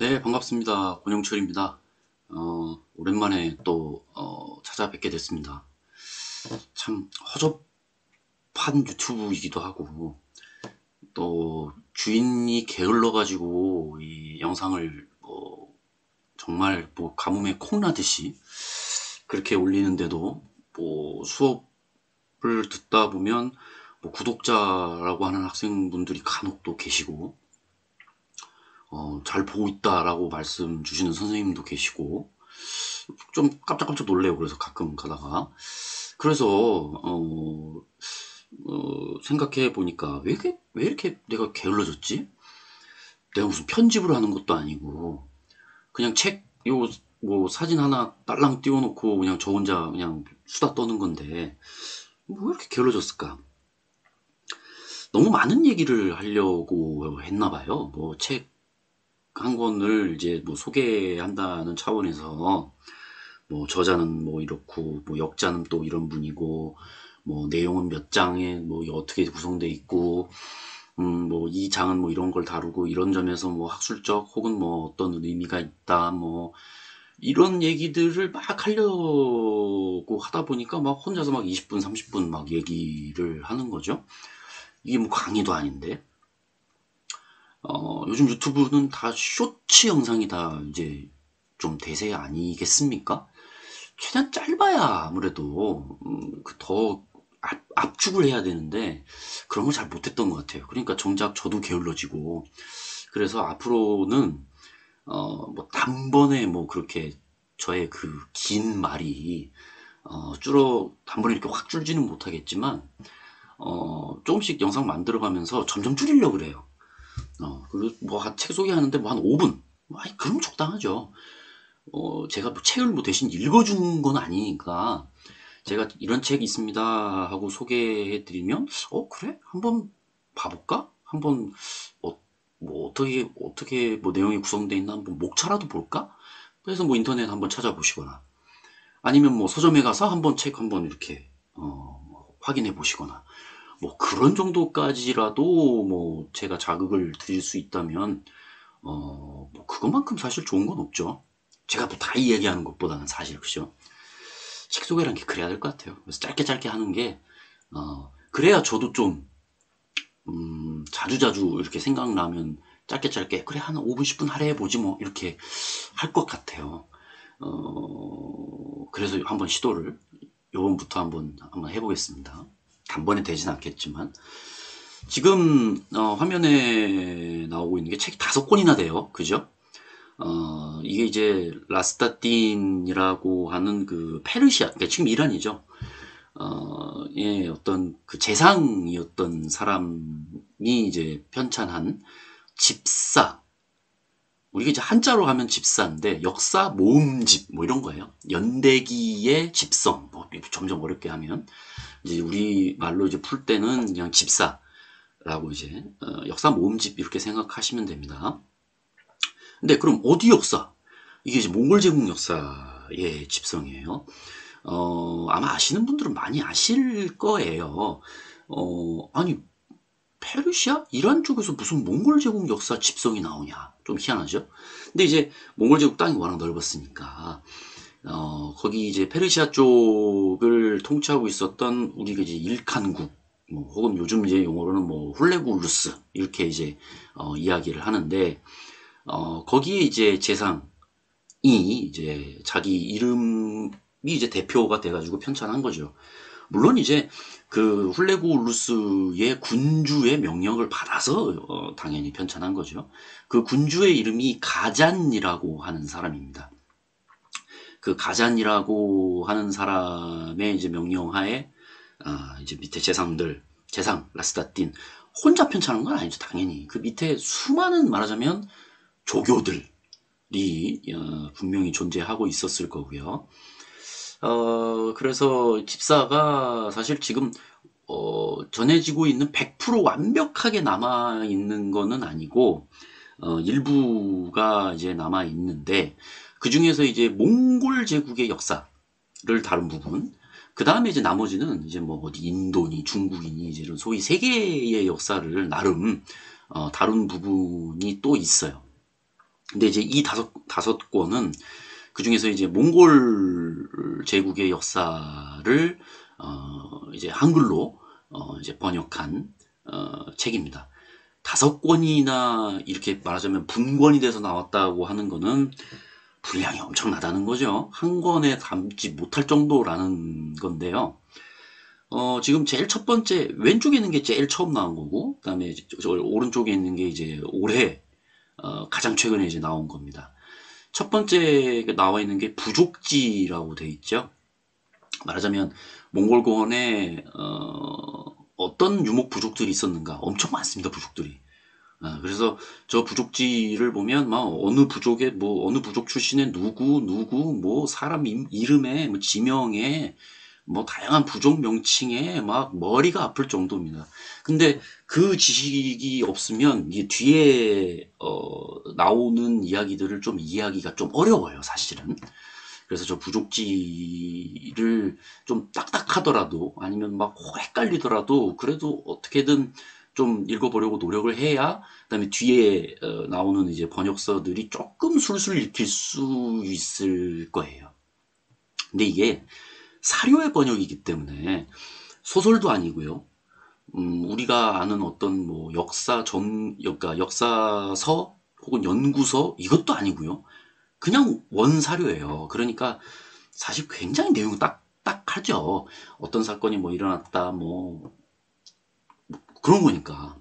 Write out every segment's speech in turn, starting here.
네, 반갑습니다. 권영철입니다. 오랜만에 또, 찾아뵙게 됐습니다. 참, 허접한 유튜브이기도 하고, 또, 주인이 게을러가지고, 이 영상을, 정말, 가뭄에 콩나듯이, 그렇게 올리는데도, 수업을 듣다 보면, 구독자라고 하는 학생분들이 간혹 또 계시고, 잘 보고 있다라고 말씀 주시는 선생님도 계시고, 좀 깜짝깜짝 놀래요. 그래서 가끔 가다가. 그래서, 생각해 보니까 왜 이렇게 내가 게을러졌지? 내가 무슨 편집을 하는 것도 아니고, 그냥 사진 하나 딸랑 띄워놓고 그냥 저 혼자 그냥 수다 떠는 건데, 왜 이렇게 게을러졌을까? 너무 많은 얘기를 하려고 했나 봐요. 책 한 권을 이제 소개한다는 차원에서 저자는 이렇고 역자는 또 이런 분이고 내용은 몇 장에 어떻게 구성돼 있고 이 장은 이런 걸 다루고 이런 점에서 학술적 혹은 어떤 의미가 있다 이런 얘기들을 막 하려고 하다 보니까 막 혼자서 막 20분 30분 막 얘기를 하는 거죠. 이게 강의도 아닌데. 요즘 유튜브는 다 쇼츠 영상이 다 이제 좀 대세 아니겠습니까? 최대한 짧아야 아무래도 더 압축을 해야 되는데 그런 걸 잘 못했던 것 같아요. 그러니까 정작 저도 게을러지고 그래서 앞으로는 단번에 그렇게 저의 그 긴 말이 단번에 이렇게 확 줄지는 못하겠지만 조금씩 영상 만들어가면서 점점 줄이려고 그래요. 그리고 책 소개하는데 한 5분. 아니, 그럼 적당하죠. 제가 책을 대신 읽어준 건 아니니까, 제가 이런 책 있습니다 하고 소개해드리면, 그래? 한번 봐볼까? 한번, 어, 어떻게 내용이 구성되어 있나 한번 목차라도 볼까? 그래서 인터넷 한번 찾아보시거나, 아니면 서점에 가서 한번 책 한번 이렇게, 확인해 보시거나, 그런 정도까지라도 제가 자극을 드릴 수 있다면, 그것만큼 사실 좋은 건 없죠. 제가 다 이야기하는 것보다는 사실, 그죠? 책 소개라는 게 그래야 될 것 같아요. 그래서 짧게 짧게 하는 게, 그래야 저도 좀, 자주자주 이렇게 생각나면 짧게 짧게, 그래, 한 5분, 10분 하래 해보지 이렇게 할 것 같아요. 그래서 한번 시도를, 요번부터 한번 해보겠습니다. 단번에 되진 않겠지만. 지금, 화면에 나오고 있는 게 책이 5권이나 돼요. 그죠? 이게 이제 라스타틴이라고 하는 그 페르시아, 그러니까 지금 이란이죠. 예, 어떤 그 재상이었던 사람이 이제 편찬한 집사. 우리가 이제 한자로 하면 집사인데 역사 모음집 이런 거예요. 연대기의 집성. 점점 어렵게 하면 이제 우리 말로 이제 풀 때는 그냥 집사라고 이제 역사 모음집 이렇게 생각하시면 됩니다. 근데 그럼 어디 역사? 이게 이제 몽골 제국 역사의 집성이에요. 아마 아시는 분들은 많이 아실 거예요. 아니, 페르시아? 이란 쪽에서 무슨 몽골 제국 역사 집성이 나오냐? 좀 희한하죠? 근데 이제 몽골 제국 땅이 워낙 넓었으니까, 거기 이제 페르시아 쪽을 통치하고 있었던 우리가 이제 일칸국, 혹은 요즘 이제 용어로는 훌레구르스, 이렇게 이제, 이야기를 하는데, 거기에 이제 재상이 이제 자기 이름이 이제 대표가 돼가지고 편찬한 거죠. 물론 이제 그 훌레구르스의 군주의 명령을 받아서 당연히 편찬한 거죠. 그 군주의 이름이 가잔이라고 하는 사람입니다. 그 가잔이라고 하는 사람의 이제 명령하에 이제 밑에 재상 라스타틴 혼자 편찬한 건 아니죠. 당연히 그 밑에 수많은 말하자면 조교들이 분명히 존재하고 있었을 거고요. 그래서 집사가 사실 지금 전해지고 있는 100% 완벽하게 남아 있는 거는 아니고 일부가 이제 남아 있는데 그 중에서 이제 몽골 제국의 역사를 다룬 부분, 그 다음에 이제 나머지는 이제 어디 인도니 중국이니 이제 이런 소위 세계의 역사를 나름 다룬 부분이 또 있어요. 근데 이제 이 다섯 권은 그 중에서 이제 몽골 제국의 역사를 이제 한글로 이제 번역한 책입니다. 다섯 권이나 이렇게 말하자면 분권이 돼서 나왔다고 하는 거는 분량이 엄청나다는 거죠. 한 권에 담지 못할 정도라는 건데요. 지금 제일 첫 번째, 왼쪽에 있는 게 제일 처음 나온 거고, 그 다음에 저 오른쪽에 있는 게 이제 올해, 가장 최근에 이제 나온 겁니다. 첫 번째 나와 있는 게 부족지라고 돼 있죠. 말하자면, 몽골고원에, 어떤 유목 부족들이 있었는가. 엄청 많습니다, 부족들이. 그래서 저 부족지를 보면 막 어느 부족에 뭐 어느 부족 출신의 누구 뭐 사람 이름에 뭐 지명에 뭐 다양한 부족 명칭에 막 머리가 아플 정도입니다. 근데 그 지식이 없으면 이게 뒤에 나오는 이야기들을 좀 이해하기가 좀 어려워요, 사실은. 그래서 저 부족지를 좀 딱딱하더라도 아니면 막 헷갈리더라도 그래도 어떻게든 좀 읽어보려고 노력을 해야 그다음에 뒤에 나오는 이제 번역서들이 조금 술술 읽힐 수 있을 거예요. 근데 이게 사료의 번역이기 때문에 소설도 아니고요. 우리가 아는 어떤 뭐 그러니까 역사서 혹은 연구서 이것도 아니고요. 그냥 원사료예요. 그러니까 사실 굉장히 내용이 딱딱하죠. 어떤 사건이 뭐 일어났다, 뭐 그런 거니까.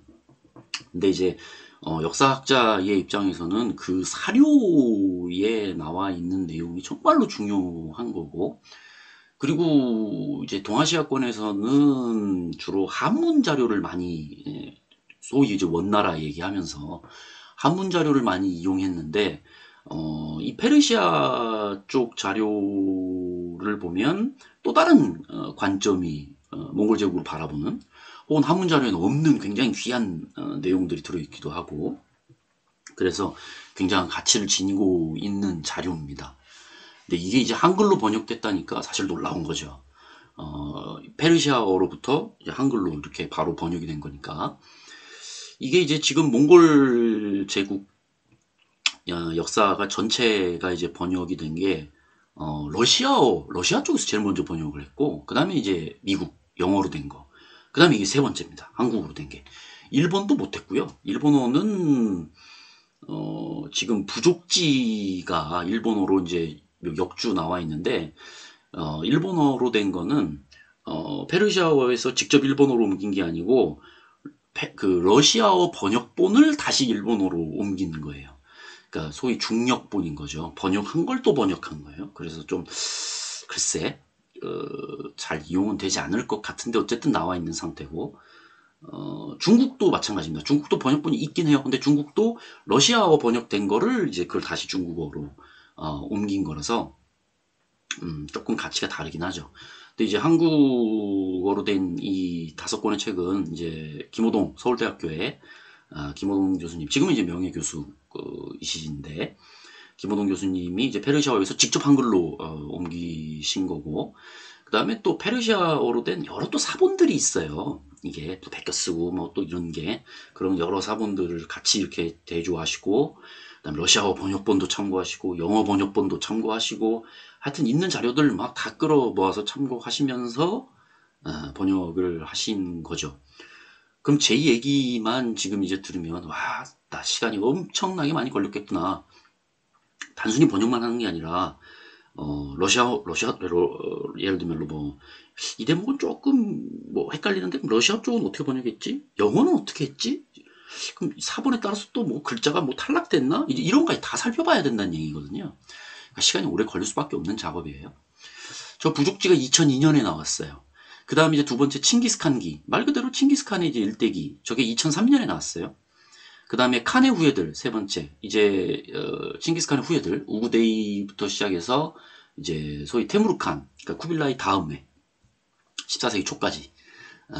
근데 이제 역사학자의 입장에서는 그 사료에 나와 있는 내용이 정말로 중요한 거고, 그리고 이제 동아시아권에서는 주로 한문 자료를 많이 소위 이제 원나라 얘기하면서 한문 자료를 많이 이용했는데 이 페르시아 쪽 자료를 보면 또 다른 관점이 몽골 제국을 바라보는 혹은 한문 자료에는 없는 굉장히 귀한 내용들이 들어있기도 하고 그래서 굉장한 가치를 지니고 있는 자료입니다. 근데 이게 이제 한글로 번역됐다니까 사실 놀라운 거죠. 페르시아어로부터 이제 한글로 이렇게 바로 번역이 된 거니까. 이게 이제 지금 몽골 제국 역사가 전체가 이제 번역이 된 게, 러시아 쪽에서 제일 먼저 번역을 했고, 그 다음에 이제 미국, 영어로 된 거. 그 다음에 이게 세 번째입니다. 한국어로 된 게. 일본도 못했고요. 일본어는, 지금 부족지가 일본어로 이제 역주 나와 있는데, 일본어로 된 거는, 페르시아어에서 직접 일본어로 옮긴 게 아니고, 그 러시아어 번역본을 다시 일본어로 옮기는 거예요. 그러니까 소위 중역본인 거죠. 번역한 걸 또 번역한 거예요. 그래서 좀 글쎄 잘 이용은 되지 않을 것 같은데 어쨌든 나와 있는 상태고 중국도 마찬가지입니다. 중국도 번역본이 있긴 해요. 근데 중국도 러시아어 번역된 거를 이제 그걸 다시 중국어로 옮긴 거라서 조금 가치가 다르긴 하죠. 근데 이제 한국어로 된 이 다섯 권의 책은 이제 김호동 서울대학교의 김호동 교수님, 지금은 이제 명예교수이시신데, 김호동 교수님이 이제 페르시아어에서 직접 한글로 옮기신 거고, 그 다음에 또 페르시아어로 된 여러 또 사본들이 있어요. 이게 또 베껴 쓰고 뭐 또 이런 게, 그런 여러 사본들을 같이 이렇게 대조하시고, 그다음에 러시아어 번역본도 참고하시고, 영어 번역본도 참고하시고, 하여튼 있는 자료들 막 다 끌어 모아서 참고하시면서 번역을 하신 거죠. 그럼 제 얘기만 지금 이제 들으면 와, 나 시간이 엄청나게 많이 걸렸겠구나. 단순히 번역만 하는 게 아니라 예를 들면 뭐 이 대목은 조금 뭐 헷갈리는데 그럼 러시아 쪽은 어떻게 번역했지? 영어는 어떻게 했지? 그럼 사본에 따라서 또 뭐 글자가 뭐 탈락됐나? 이제 이런 거까지 다 살펴봐야 된다는 얘기거든요. 그러니까 시간이 오래 걸릴 수밖에 없는 작업이에요. 저 부족지가 2002년에 나왔어요. 그 다음 이제 두 번째 칭기스칸기. 말 그대로 칭기스칸의 이제 일대기. 저게 2003년에 나왔어요. 그 다음에 칸의 후예들 세 번째. 이제 칭기스칸의 후예들 우구데이부터 시작해서 이제 소위 테무르칸, 그러니까 쿠빌라이 다음에 14세기 초까지.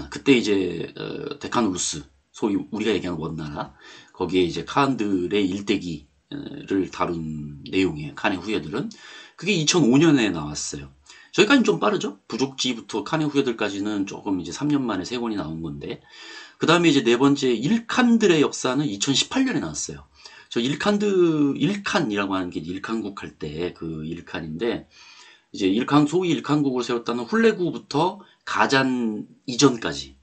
그때 이제 데카누루스, 소위 우리가 얘기하는 원나라, 거기에 이제 칸들의 일대기를 다룬 내용이에요. 칸의 후예들은. 그게 2005년에 나왔어요. 저기까지는 좀 빠르죠? 부족지부터 칸의 후예들까지는 조금 이제 3년 만에 세 권이 나온 건데, 그 다음에 이제 네 번째 일칸들의 역사는 2018년에 나왔어요. 저 일칸이라고 하는 게 일칸국 할 때 그 일칸인데, 이제 소위 일칸국을 세웠다는 훌레구부터 가잔 이전까지,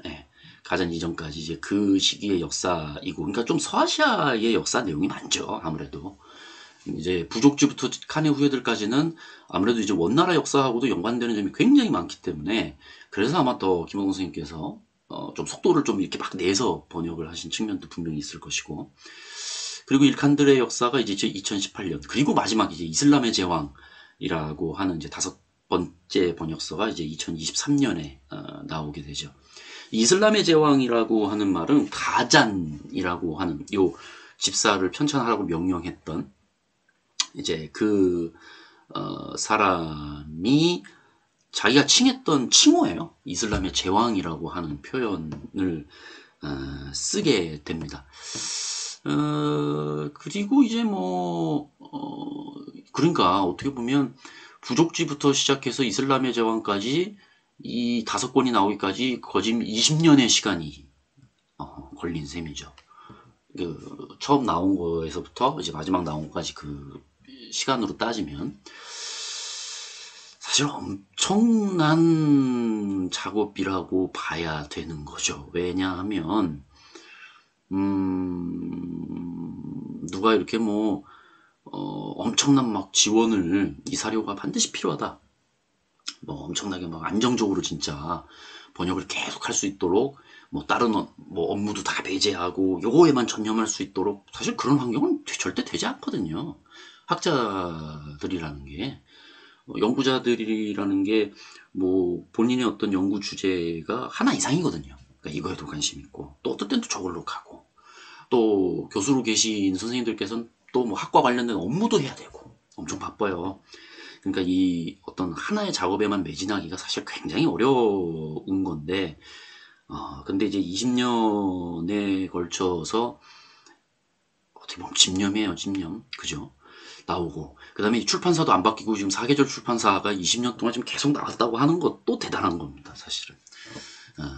예, 가잔 이전까지 이제 그 시기의 역사이고, 그러니까 좀 서아시아의 역사 내용이 많죠, 아무래도. 이제 부족지부터 칸의 후예들까지는 아무래도 이제 원나라 역사하고도 연관되는 점이 굉장히 많기 때문에, 그래서 아마 더 김원공 선생님께서 좀 속도를 좀 이렇게 막 내서 번역을 하신 측면도 분명히 있을 것이고, 그리고 일칸들의 역사가 이제 2018년, 그리고 마지막 이제 이슬람의 제왕이라고 하는 이제 5번째 번역서가 이제 2023년에 나오게 되죠. 이슬람의 제왕이라고 하는 말은 가잔이라고 하는 요 집사를 편찬하라고 명령했던 이제 그 사람이 자기가 칭했던 칭호예요. 이슬람의 제왕이라고 하는 표현을 쓰게 됩니다. 그리고 이제 그러니까 어떻게 보면 부족지부터 시작해서 이슬람의 제왕까지 이 5권이 나오기까지 거진 20년의 시간이 걸린 셈이죠. 그 처음 나온 거에서부터 이제 마지막 나온 거까지 그 시간으로 따지면 사실 엄청난 작업이라고 봐야 되는 거죠. 왜냐하면 누가 이렇게 엄청난 막 지원을 이 사료가 반드시 필요하다. 엄청나게 막 안정적으로 진짜 번역을 계속 할 수 있도록 다른 업무도 다 배제하고 요거에만 전념할 수 있도록 사실 그런 환경은 절대 되지 않거든요. 학자들이라는 게 연구자들이라는 게 본인의 어떤 연구 주제가 하나 이상이거든요. 그러니까 이거에도 관심 있고 또 어떤 때는 또 저걸로 가고 또 교수로 계신 선생님들께서는 또 학과 관련된 업무도 해야 되고 엄청 바빠요. 그러니까 이 어떤 하나의 작업에만 매진하기가 사실 굉장히 어려운 건데, 근데 이제 20년에 걸쳐서 어떻게 보면 집념이에요, 집념. 그죠? 나오고. 그 다음에 출판사도 안 바뀌고 지금 사계절 출판사가 20년 동안 지금 계속 나왔다고 하는 것도 대단한 겁니다, 사실은.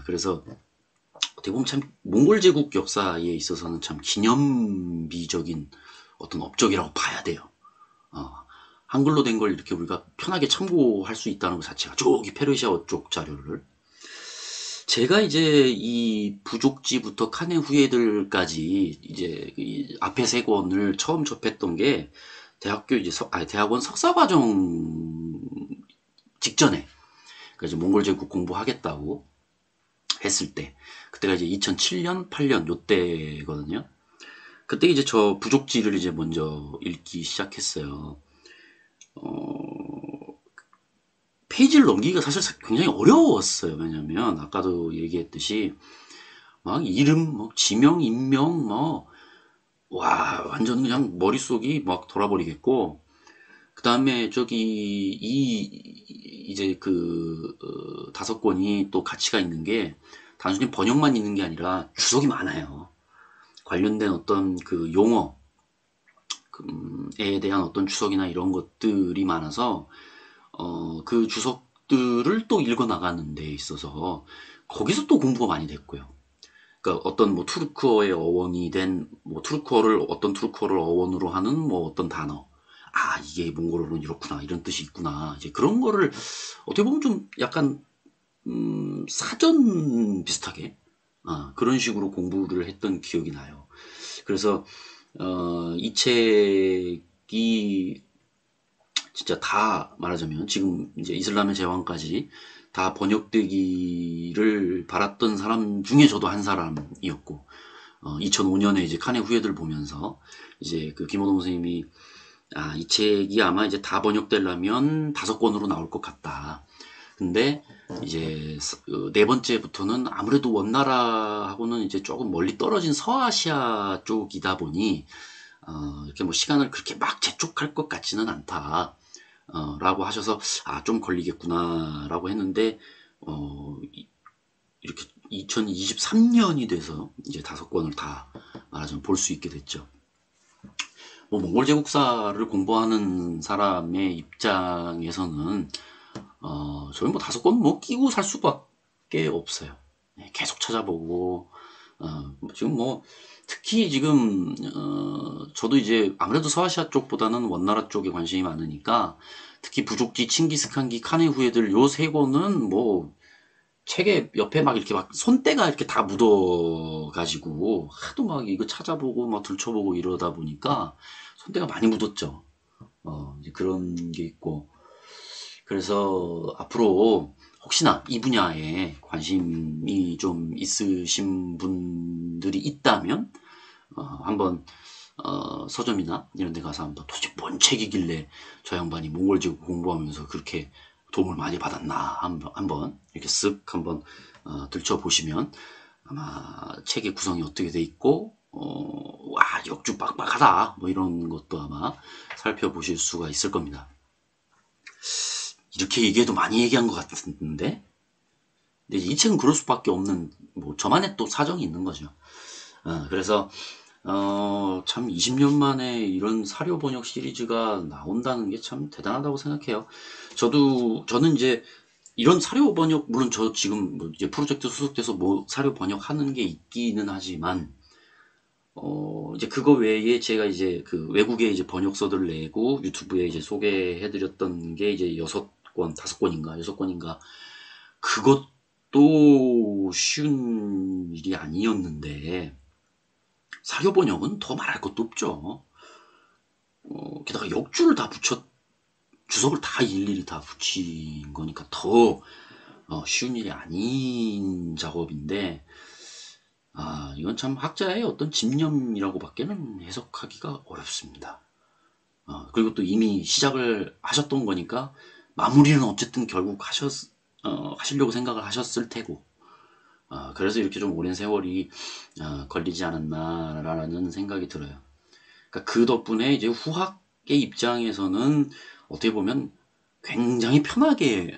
그래서 어떻게 보면 참 몽골 제국 역사에 있어서는 참 기념비적인 어떤 업적이라고 봐야 돼요. 한글로 된 걸 이렇게 우리가 편하게 참고할 수 있다는 것 자체가 저기 페르시아 쪽 자료를 제가 이제 이 부족지부터 칸의 후예들까지 이제 이 앞에 세 권을 처음 접했던 게 대학교 이제 대학원 석사과정 직전에 그러니까 이제 몽골 제국 공부하겠다고 했을 때 그때가 이제 2007년, 8년 요때거든요. 그때 이제 저 부족지를 이제 먼저 읽기 시작했어요. 페이지를 넘기기가 사실 굉장히 어려웠어요. 왜냐면 아까도 얘기했듯이 막 이름, 지명, 인명, 와 완전 그냥 머릿속이 막 돌아버리겠고 그 다음에 저기 이제 그 5권이 또 가치가 있는 게 단순히 번역만 있는 게 아니라 주석이 많아요. 관련된 어떤 그 용어에 대한 어떤 주석이나 이런 것들이 많아서 그 주석들을 또 읽어 나가는 데 있어서 거기서 또 공부가 많이 됐고요. 그러니까 어떤 투르크어의 어원이 된 투르크어를 어떤 투르크어를 어원으로 하는 어떤 단어. 아, 이게 몽골어로는 이렇구나. 이런 뜻이 있구나. 이제 그런 거를 어떻게 보면 좀 약간 사전 비슷하게 그런 식으로 공부를 했던 기억이 나요. 그래서 이 책이 진짜 다 말하자면 지금 이제 이슬람의 제왕까지 다 번역되기를 바랐던 사람 중에 저도 한 사람이었고 2005년에 이제 칸의 후예들 보면서 이제 그 김호동 선생님이 이 책이 아마 이제 다 번역되려면 5권으로 나올 것 같다. 근데 이제 네 번째부터는 아무래도 원나라하고는 이제 조금 멀리 떨어진 서아시아 쪽이다 보니 이렇게 시간을 그렇게 막 재촉할 것 같지는 않다. 라고 하셔서 좀 걸리겠구나 라고 했는데 이렇게 2023년이 돼서 이제 5권을 다 말하자면 볼 수 있게 됐죠. 몽골 제국사를 공부하는 사람의 입장에서는 저희 5권 끼고 살 수밖에 없어요. 계속 찾아보고 지금 특히 지금 저도 이제 아무래도 서아시아 쪽보다는 원나라 쪽에 관심이 많으니까 특히 부족지, 칭기스칸기, 칸의 후예들 요 세 권은 뭐 책에 옆에 막 이렇게 막 손때가 이렇게 다 묻어가지고 하도 막 이거 찾아보고 막 들춰보고 이러다 보니까 손때가 많이 묻었죠. 이제 그런 게 있고 그래서 앞으로 혹시나 이 분야에 관심이 좀 있으신 분들이 있다면 한번 서점이나 이런 데 가서 한번 도대체 뭔 책이길래 저 양반이 몽골 제국 공부하면서 그렇게 도움을 많이 받았나 한번 이렇게 쓱 한번 들춰보시면 아마 책의 구성이 어떻게 돼 있고 와 역주 빡빡하다 뭐 이런 것도 아마 살펴보실 수가 있을 겁니다. 이렇게 얘기해도 많이 얘기한 것 같은데 근데 이 책은 그럴 수밖에 없는 뭐 저만의 또 사정이 있는 거죠. 그래서 참 20년 만에 이런 사료 번역 시리즈가 나온다는 게 참 대단하다고 생각해요. 저는 이제 이런 사료 번역, 물론 저 지금 뭐 이제 프로젝트 소속돼서 뭐 사료 번역하는 게 있기는 하지만, 이제 그거 외에 제가 이제 그 외국에 이제 번역서들 내고 유튜브에 이제 소개해드렸던 게 이제 6권, 5권인가, 6권인가. 그것도 쉬운 일이 아니었는데, 사료 번역은 더 말할 것도 없죠. 게다가 역주를 다 주석을 다 일일이 다 붙인 거니까 더 쉬운 일이 아닌 작업인데, 이건 참 학자의 어떤 집념이라고 밖에는 해석하기가 어렵습니다. 그리고 또 이미 시작을 하셨던 거니까, 마무리는 어쨌든 결국 하시려고 생각을 하셨을 테고, 그래서 이렇게 좀 오랜 세월이 걸리지 않았나라는 생각이 들어요. 그러니까 그 덕분에 이제 후학의 입장에서는 어떻게 보면 굉장히 편하게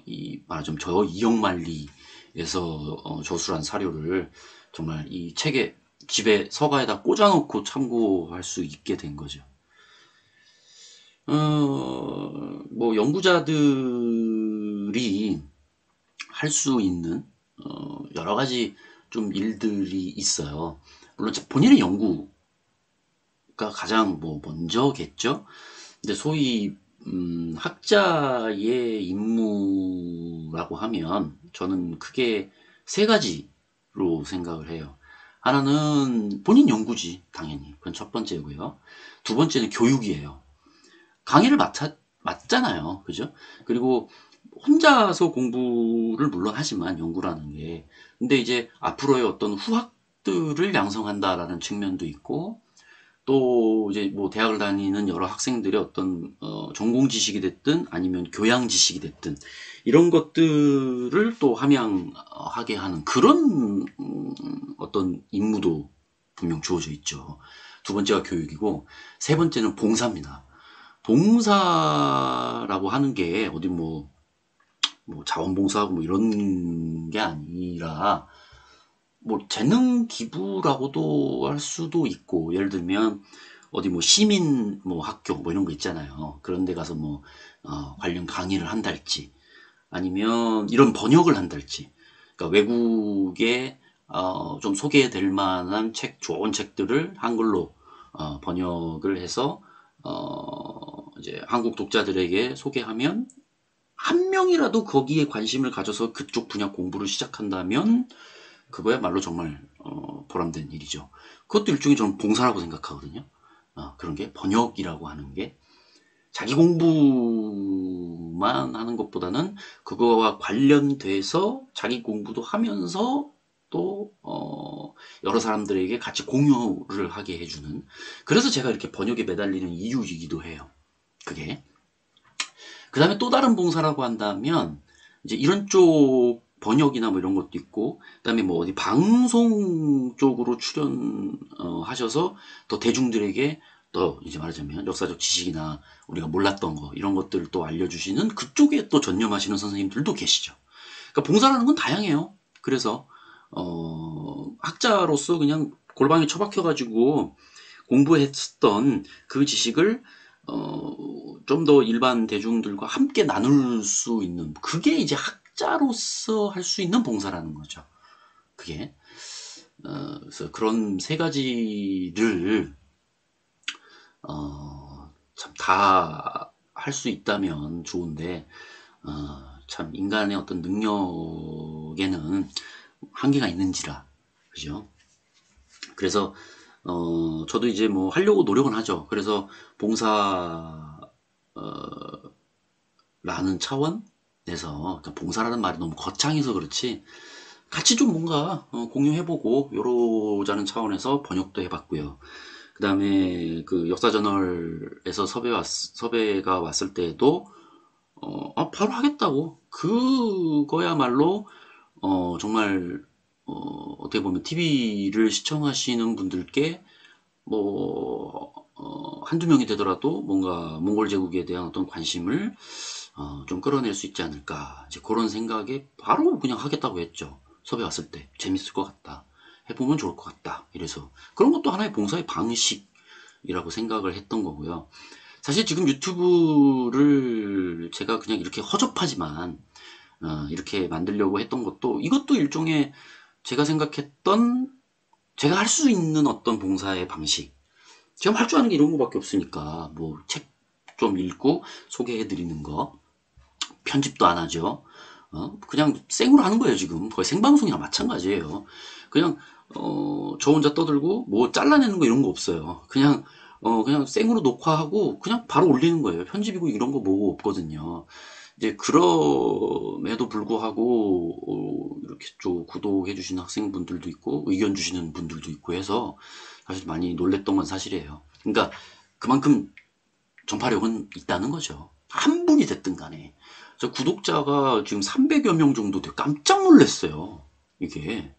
이 말하자면 저 이영만리에서 저술한 사료를 정말 이 책에 집에 서가에다 꽂아놓고 참고할 수 있게 된 거죠. 뭐 연구자들이 할 수 있는 여러 가지 좀 일들이 있어요. 물론 본인의 연구가 가장 뭐 먼저겠죠. 근데 소위 학자의 임무라고 하면 저는 크게 세 가지로 생각을 해요. 하나는 본인 연구지, 당연히. 그건 첫 번째고요. 두 번째는 교육이에요. 강의를 맡잖아요. 그죠? 그리고 혼자서 공부를 물론 하지만 연구라는 게. 근데 이제 앞으로의 어떤 후학들을 양성한다라는 측면도 있고, 또 이제 뭐 대학을 다니는 여러 학생들의 어떤 전공 지식이 됐든 아니면 교양 지식이 됐든 이런 것들을 또 함양하게 하는 그런 어떤 임무도 분명 주어져 있죠. 두 번째가 교육이고 세 번째는 봉사입니다. 봉사라고 하는 게 어디 뭐 자원봉사하고 뭐 이런 게 아니라 뭐 재능 기부라고도 할 수도 있고 예를 들면 어디 뭐 시민 뭐 학교 뭐 이런 거 있잖아요. 그런 데 가서 뭐 관련 강의를 한달지 아니면 이런 번역을 한달지 그러니까 외국에 좀 소개될 만한 좋은 책들을 한글로 번역을 해서 이제 한국 독자들에게 소개하면 한 명이라도 거기에 관심을 가져서 그쪽 분야 공부를 시작한다면 그거야말로 정말 보람된 일이죠. 그것도 일종의 저는 봉사라고 생각하거든요. 그런 게 번역이라고 하는 게 자기 공부만 하는 것보다는 그거와 관련돼서 자기 공부도 하면서 또 여러 사람들에게 같이 공유를 하게 해주는 그래서 제가 이렇게 번역에 매달리는 이유이기도 해요. 그게 그 다음에 또 다른 봉사라고 한다면 이제 이런 쪽 번역이나 뭐 이런 것도 있고 그다음에 뭐 어디 방송 쪽으로 출연하셔서 더 대중들에게 더 이제 말하자면 역사적 지식이나 우리가 몰랐던 거 이런 것들을 또 알려주시는 그쪽에 또 전념하시는 선생님들도 계시죠. 그러니까 봉사라는 건 다양해요. 그래서 학자로서 그냥 골방에 처박혀가지고 공부했던 그 지식을 좀 더 일반 대중들과 함께 나눌 수 있는 그게 이제 학자로서 할 수 있는 봉사라는 거죠. 그게 그래서 그런 세 가지를 참 다 할 수 있다면 좋은데 참 인간의 어떤 능력에는 한계가 있는지라 그죠? 그래서 저도 이제 뭐 하려고 노력은 하죠. 그래서 봉사 라는 차원에서 그러니까 봉사라는 말이 너무 거창해서 그렇지 같이 좀 뭔가 공유해보고 요러자는 차원에서 번역도 해봤고요. 그 다음에 그 역사저널에서 섭외가 왔을 때도 바로 하겠다고 그거야말로 정말 어떻게 보면 TV를 시청하시는 분들께 뭐 한두 명이 되더라도 뭔가 몽골 제국에 대한 어떤 관심을 좀 끌어낼 수 있지 않을까 이제 그런 생각에 바로 그냥 하겠다고 했죠. 섭외 왔을 때 재밌을 것 같다. 해보면 좋을 것 같다. 이래서 그런 것도 하나의 봉사의 방식이라고 생각을 했던 거고요. 사실 지금 유튜브를 제가 그냥 이렇게 허접하지만 이렇게 만들려고 했던 것도 이것도 일종의 제가 생각했던 제가 할 수 있는 어떤 봉사의 방식. 지금 할 줄 아는 게 이런 거밖에 없으니까 뭐 책 좀 읽고 소개해 드리는 거 편집도 안 하죠. 그냥 생으로 하는 거예요 지금 거의 생방송이랑 마찬가지예요. 그냥 저 혼자 떠들고 뭐 잘라내는 거 이런 거 없어요. 그냥 생으로 녹화하고 그냥 바로 올리는 거예요. 편집이고 이런 거 뭐 없거든요. 이제 그럼에도 불구하고 이렇게 좀 구독해 주시는 학생분들도 있고 의견 주시는 분들도 있고 해서 사실 많이 놀랬던 건 사실이에요. 그러니까 그만큼 전파력은 있다는 거죠. 한 분이 됐든 간에. 저 구독자가 지금 300여 명 정도 돼요. 깜짝 놀랐어요. 이게.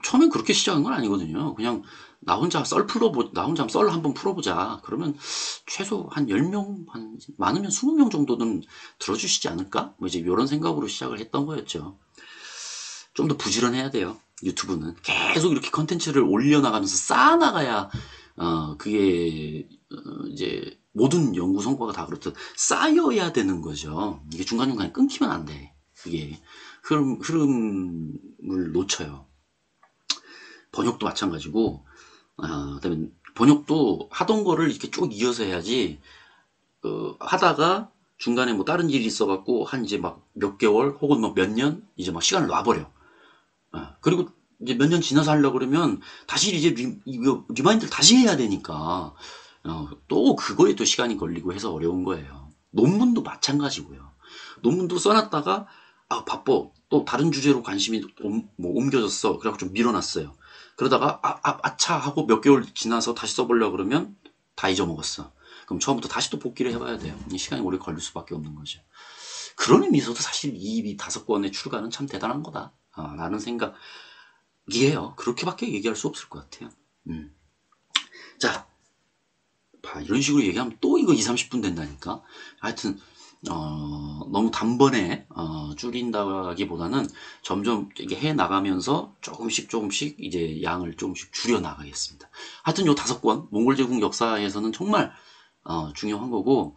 처음엔 그렇게 시작한 건 아니거든요. 그냥 나 혼자 썰 한번 풀어보자. 그러면 최소 한 10명, 한 많으면 20명 정도는 들어주시지 않을까? 뭐 이제 이런 생각으로 시작을 했던 거였죠. 좀 더 부지런해야 돼요. 유튜브는 계속 이렇게 컨텐츠를 올려나가면서 쌓아나가야 그게 이제 모든 연구 성과가 다 그렇듯 쌓여야 되는 거죠. 이게 중간중간에 끊기면 안 돼. 그게 흐름을 놓쳐요. 번역도 마찬가지고 그다음에 번역도 하던 거를 이렇게 쭉 이어서 해야지 하다가 중간에 뭐 다른 일이 있어갖고 한 이제 막 몇 개월 혹은 뭐 몇 년 이제 막 시간을 놔버려. 그리고 이제 몇 년 지나서 하려고 그러면 다시 이제 리마인드를 다시 해야 되니까 또 그거에 또 시간이 걸리고 해서 어려운 거예요. 논문도 마찬가지고요. 논문도 써놨다가 바빠 또 다른 주제로 관심이 뭐 옮겨졌어. 그래갖고 좀 밀어놨어요. 그러다가 아차 하고 몇 개월 지나서 다시 써보려고 그러면 다 잊어먹었어. 그럼 처음부터 다시 또 복귀를 해봐야 돼요. 시간이 오래 걸릴 수밖에 없는 거죠. 그런 의미에서도 사실 이 5권의 출간은 참 대단한 거다. 라는 생각이에요. 그렇게밖에 얘기할 수 없을 것 같아요. 자, 이런 식으로 얘기하면 또 이거 2, 30분 된다니까. 하여튼 너무 단번에 줄인다기보다는 점점 이게 해 나가면서 조금씩 이제 양을 조금씩 줄여 나가겠습니다. 하여튼 요 5권 몽골 제국 역사에서는 정말 중요한 거고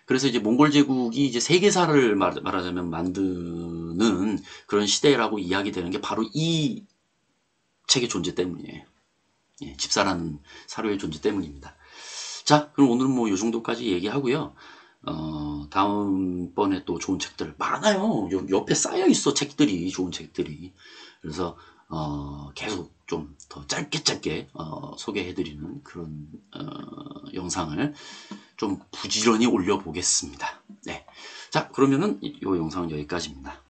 그래서 이제 몽골 제국이 이제 세계사를 말하자면 만드는 그런 시대라고 이야기되는 게 바로 이 책의 존재 때문이에요. 예, 집사라는 사료의 존재 때문입니다. 자, 그럼 오늘은 뭐 요 정도까지 얘기하고요. 다음번에 또 좋은 책들 많아요. 옆에 쌓여 있어 책들이 좋은 책들이. 그래서 계속 좀 더 짧게 소개해드리는 그런 영상을 좀 부지런히 올려보겠습니다. 네. 자, 그러면은 이 영상은 여기까지입니다.